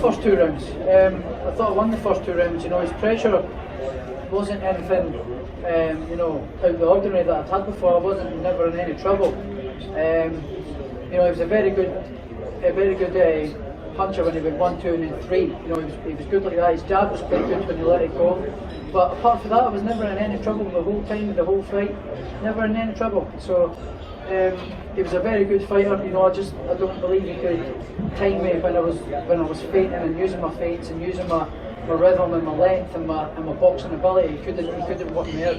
first 2 rounds. I thought I won the first 2 rounds. You know, his pressure wasn't anything, you know, out of the ordinary that I'd had before. I wasn't never in any trouble. You know, he was a very good puncher when he went 1, 2, and then 3. You know, he was good like that. His jab was quite good when he let it go. But apart from that, I was never in any trouble the whole time, the whole fight. Never in any trouble. So he was a very good fighter. You know, I don't believe he could time me when I was feinting and using my feints and using my rhythm and my length and my boxing ability. He couldn't work me out.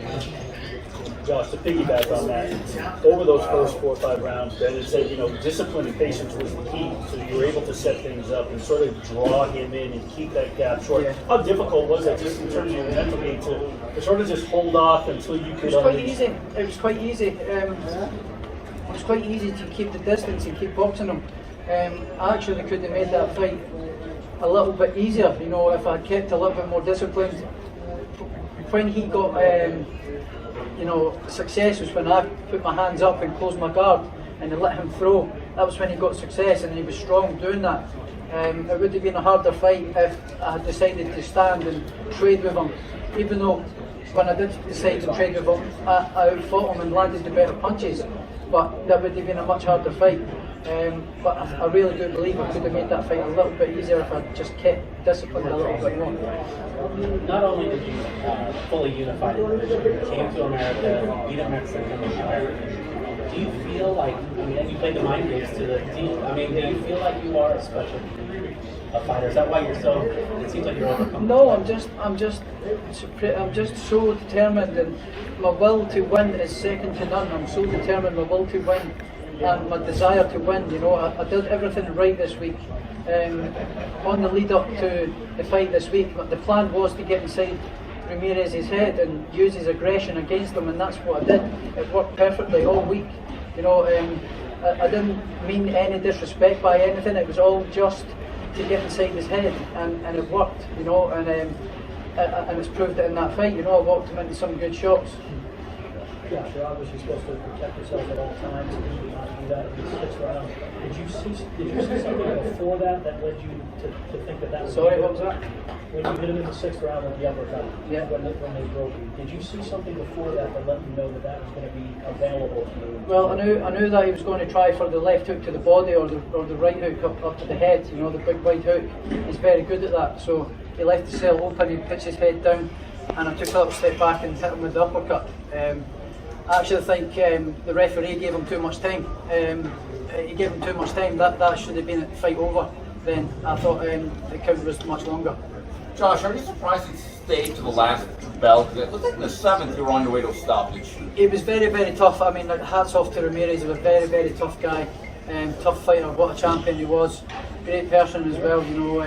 Josh, to piggyback on that, over those first 4 or 5 rounds, Ben had said, you know, discipline and patience was the key. So you were able to set things up and sort of draw him in and keep that gap short. Yeah. How difficult was it, just in terms of your mental game, to sort of just hold off until you could? It was quite easy. It was quite easy. It was quite easy to keep the distance and keep boxing him. I actually could have made that fight a little bit easier, you know, if I kept a little bit more disciplined. When he got you know, success was when I put my hands up and closed my guard and I let him throw. That was when he got success, and he was strong doing that. It would have been a harder fight if I had decided to stand and trade with him. Even though when I did decide to trade with him, I outfought him and landed the better punches. But that would have been a much harder fight. But I really do believe I could have made that fight a little bit easier if I just kept disciplined a little bit more. Not only did you fully unify the division, you came to America, beat up Mexican in America. Do you feel like, I mean, you played the mind games to the team, I mean, do you feel like you are a special fighter? Is that why you're so, it seems like you're overcome? No, I'm just so determined, and my will to win is second to none. I'm so determined, my will to win and my desire to win. You know, I did everything right this week. On the lead up to the fight this week, the plan was to get inside Ramirez's head and use his aggression against him, and that's what I did. It worked perfectly all week. You know, I didn't mean any disrespect by anything. It was all just to get inside his head, and it worked. You know, and it's proved it in that fight. You know, I walked him into some good shots. Yeah, you're obviously supposed to protect yourself at all times, and you not do that in the 6th round. Did you see something before that led you to think that was? Sorry, what was that? When you hit him in the 6th round with the uppercut, yeah. when they broke you, did you see something before that let you know that was going to be available to you? Well, I knew that he was going to try for the left hook to the body or the right hook up to the head. You know, the big wide hook. He's very good at that. So he left the cell open, he pitched his head down, and I took a little step back and hit him with the uppercut. I actually think the referee gave him too much time. He gave him too much time. That should have been a fight over. Then I thought the count was much longer. Josh, are you surprised he stayed to the last bell? Because it looked like in the 7th you were on your way to a stoppage. It was very, very tough. I mean, hats off to Ramirez. He was a very, very tough guy. Tough fighter. What a champion he was. Great person as well. You know,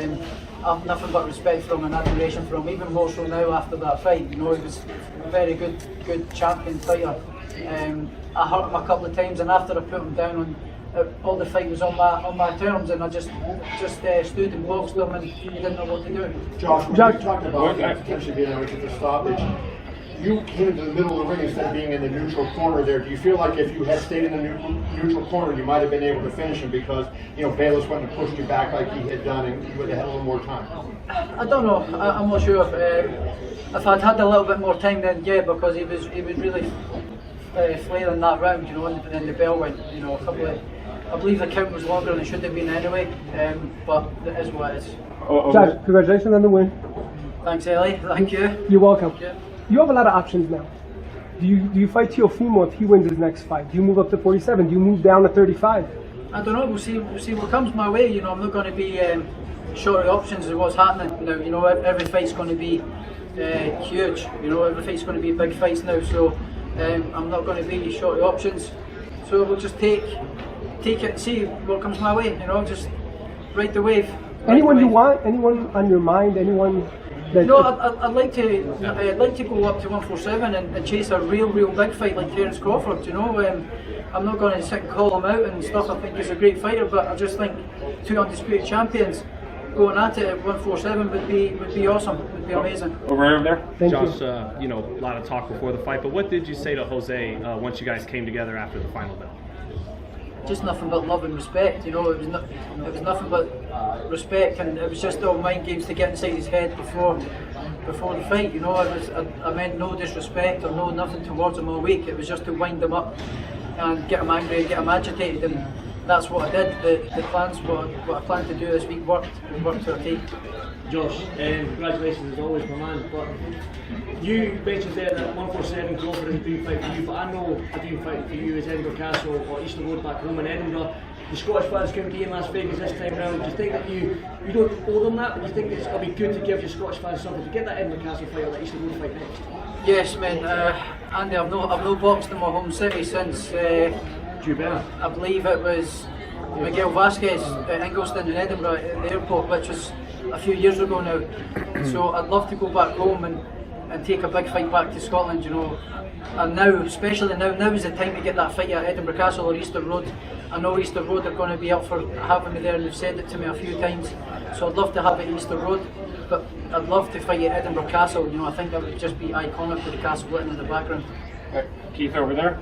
I've nothing but respect for him and admiration for him. Even more so now after that fight. You know, he was a very good champion fighter. I hurt him a couple of times, and after I put him down, all the fight was on my terms, and I just stood and boxed him, and he didn't know what to do. Josh, when you talked about potentially being able to get the stoppage, you came into the middle of the ring instead of being in the neutral corner there. Do you feel like if you had stayed in the neutral corner, you might have been able to finish him because, you know, Bayless wouldn't have pushed you back like he had done, and you would have had a little more time? I don't know. I'm not sure. If I'd had a little bit more time, then yeah, because he was really flailing that round, you know, and then the bell went. You know, I believe the count was longer than it should have been anyway. But it is what it is. Josh, congratulations on the win. Thanks, Ellie. Thank you. You're welcome. Yeah. You have a lot of options now. Do you fight Teofimo if he wins his next fight? Do you move up to 47? Do you move down to 35? I don't know. We'll see what comes my way. You know, I'm not going to be short of options of what's happening now. You know, every fight's going to be huge. You know, every fight's going to be big fights now. So I'm not going to be short of options. So we'll just take it and see what comes my way. You know, just ride the wave. Anyone you want? Anyone on your mind? Anyone? No, I'd like to go up to 147 and chase a real big fight like Terence Crawford. You know, I'm not going to sit and call him out and stuff. I think he's a great fighter, but I just think 2 undisputed champions going at it at 147 would be awesome. Would be amazing. Over there, Thank Josh. You know, a lot of talk before the fight, but what did you say to Jose once you guys came together after the final bell? Just nothing but love and respect. You know, it was nothing but respect, and it was just all mind games to get inside his head before the fight. You know, I meant no disrespect or no nothing towards him all week. It was just to wind him up and get him angry, get him agitated, and that's what I did. The plans, what I planned to do this week worked to a T. Josh, congratulations as always, my man. But you mentioned there that 147 Crawford is a dream fight for you, but I know a dream fight for you is Edinburgh Castle or Easter Road back home in Edinburgh. The Scottish fans came to you in Las Vegas this time round. Do you think that you don't owe them that, but do you think it's going to be good to give your Scottish fans something to get that Edinburgh Castle fight or that Easter Road fight next? Yes, man. Andy, I've no boxed in my home city since I believe it was Miguel Vasquez at Ingolston in Edinburgh at the airport, which was a few years ago now. So I'd love to go back home and take a big fight back to Scotland, you know. And now, especially now is the time to get that fight at Edinburgh Castle or Easter Road. I know Easter Road are going to be up for having me there, and they've said it to me a few times. So I'd love to have it at Easter Road, but I'd love to fight at Edinburgh Castle. You know, I think that would just be iconic with the castle lit in the background. Keith over there.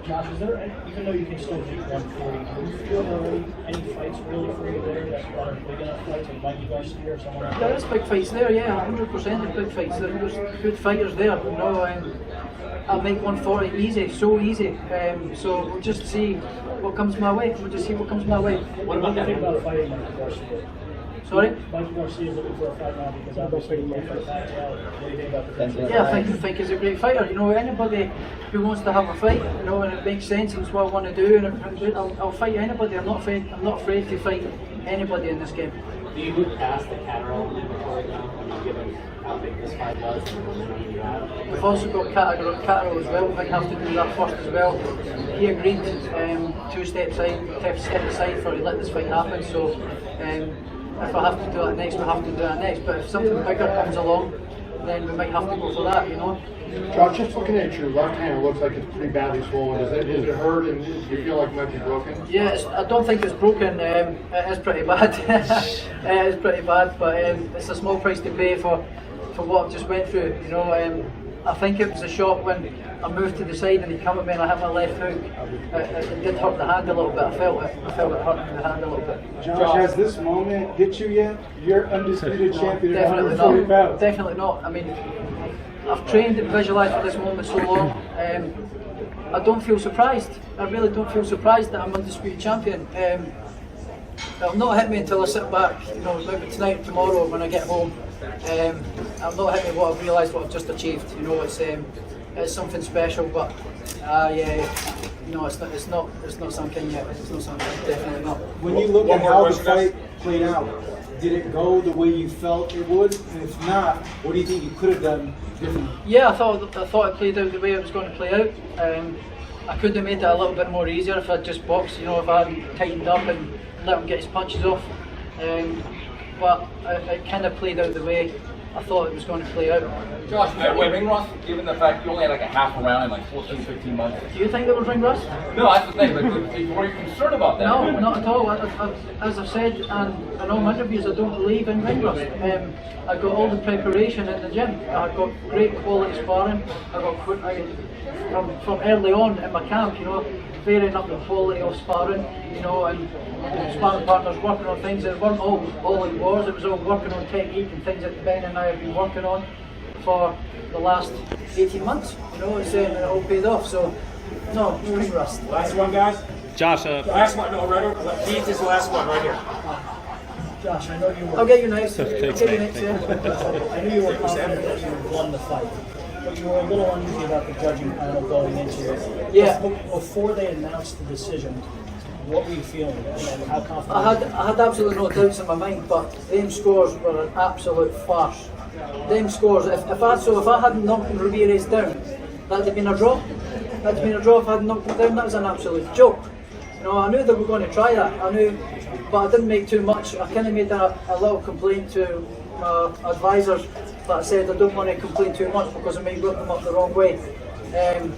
Josh, is there, even though you can still beat 140, do you feel there are any fights really for you there that are big enough fights like Mikey Garcia or someone like that? There is big fights there, yeah, 100% of big fights. There's good fighters there, you know. I'll make 140 easy, so easy. So we'll just see what comes my way. What about you think about fighting Mikey Garcia? Sorry? Mikey Garcia is looking for a fight now because obviously he went for the Pacquiao. What do you think about the potential? Yeah, I think he's a great fighter. You know, anybody who wants to have a fight, you know, and it makes sense and it's what I want to do, and I'll fight anybody. I'm not afraid to fight anybody in this game. Do you move past the Catterall before now? I mean, given how big this fight was and the money you have? We've also got Catterall as well. We might have to do that first as well. He agreed to step aside for to let this fight happen. So if I have to do that next, we have to do that next. But if something bigger comes along, then we might have to go for that, you know. Josh, just looking at your left hand, it looks like it's pretty badly swollen. Is it hurt and do you feel like it might be broken? Yeah, I don't think it's broken. It is pretty bad. It is pretty bad, but it's a small price to pay for what I've just went through. You know, I think it was a shot when I moved to the side and he came at me and I hit my left hook. It did hurt the hand a little bit. I felt it hurt the hand a little bit. Josh, has this moment hit you yet? You're undisputed champion at Definitely 140 not. pounds. Definitely not. I mean, I've trained and visualised for this moment so long. I don't feel surprised. I really don't feel surprised that I'm undisputed champion. It'll not hit me until I sit back, you know, maybe tonight or tomorrow when I get home. I'll not hit me what I've realised what I've just achieved. You know, it's something special, but you know, it's not something yet. It's not something. Definitely not. When you look at how the fight played out, did it go the way you felt it would? And if not, what do you think you could have done differently? Yeah, I thought it played out the way it was going to play out. I could have made it a little bit more easier if I'd just boxed, you know, if I hadn't tightened up and let him get his punches off. But it kind of played out the way I thought it was going to play out. Josh, was there ring rust, given the fact you only had like a half a round in like 14, 15 months? Do you think there was ring rust? No, that's the thing, but were you concerned about that? No, not at all. As I've said in all my interviews, I don't believe in ring rust. I got all the preparation in the gym. I got great quality sparring. From early on in my camp, you know, varying up the quality of sparring, you know, and sparring partners working on things that weren't all in wars. It was all working on technique and things that Ben and I have been working on for the last 18 months. You know, and it all paid off. So, no ring rust. Last one, guys. Josh, Last one, no, right. Keith is the last one right here. Josh, I know you were. I'll get you next. Thanks, I'll get you mate. next, yeah. I knew you were confident that you won the fight, but you were a little uneasy about the judging panel going into it. Yeah. Before they announced the decision, what were you feeling and how confident? I had absolutely no doubts in my mind, but them scores were an absolute farce. Them scores, if I hadn't knocked Ramirez down, that'd have been a draw. That'd have been a draw if I hadn't knocked him down. That was an absolute joke. You know, I knew they were going to try that. I knew, but I didn't make too much. I kind of made a little complaint to my advisors, but I said I don't want to complain too much because I might rub them up the wrong way. And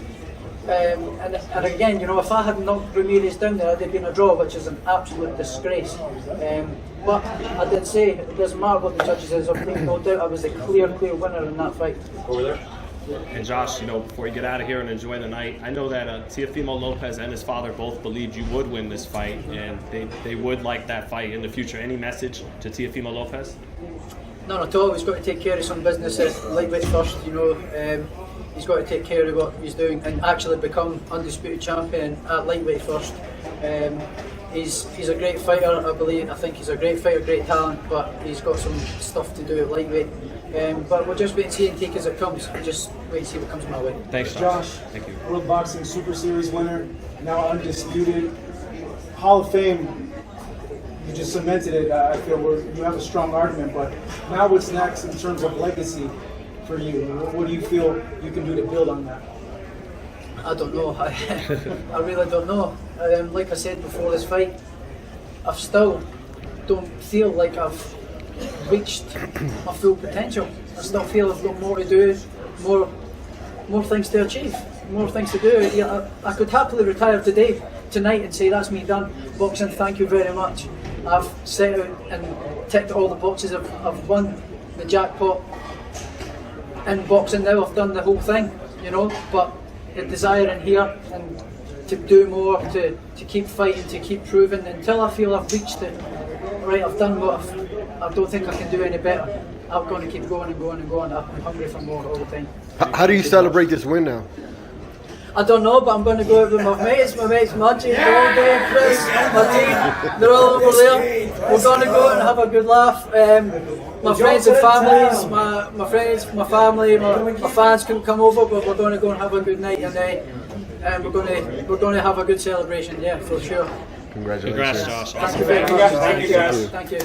again, you know, if I hadn't knocked Ramirez down there, it'd have been a draw, which is an absolute disgrace. But I did say it doesn't matter what the judges is. I've no doubt I was the clear winner in that fight. Over there. And Josh, before you get out of here and enjoy the night, I know that Teofimo Lopez and his father both believed you would win this fight, and they would like that fight in the future. Any message to Teofimo Lopez? None at all. He's got to take care of some business at lightweight first. He's got to take care of what he's doing and actually become undisputed champion at lightweight first. He's a great fighter, I believe. I think he's a great fighter, great talent, but he's got some stuff to do at lightweight. But we'll just wait and see and take as it comes. We'll just wait and see what comes my way. Thanks, Josh. Thank you. World Boxing Super Series winner, now undisputed. Hall of Fame, you just cemented it. I feel you have a strong argument, but now what's next in terms of legacy for you? What do you feel you can do to build on that? I don't know. I really don't know. Like I said before this fight, I still don't feel like I've reached my full potential. I still feel I've got more to do, more things to achieve, more things to do. Yeah, I could happily retire tonight and say that's me done. Boxing, thank you very much. I've set out and ticked all the boxes. I've won the jackpot in boxing now. I've done the whole thing, but the desire in here and to do more, to keep fighting, to keep proving until I feel I've reached it. Right, I've done what I don't think I can do any better. I'm going to keep going and going and going. I'm hungry for more all the time. How do you celebrate this win now? I don't know, but I'm going to go out with my mates, Maggie, Golden, Chris, my team, they're all over there. We're going to go out and have a good laugh. My friends and families, my friends, my family, my fans couldn't come over, but we're going to go and have a good night and we're going to have a good celebration, yeah, for sure. Congratulations. Congrats, Josh. Thank you very much. Thank you, guys. Thank you.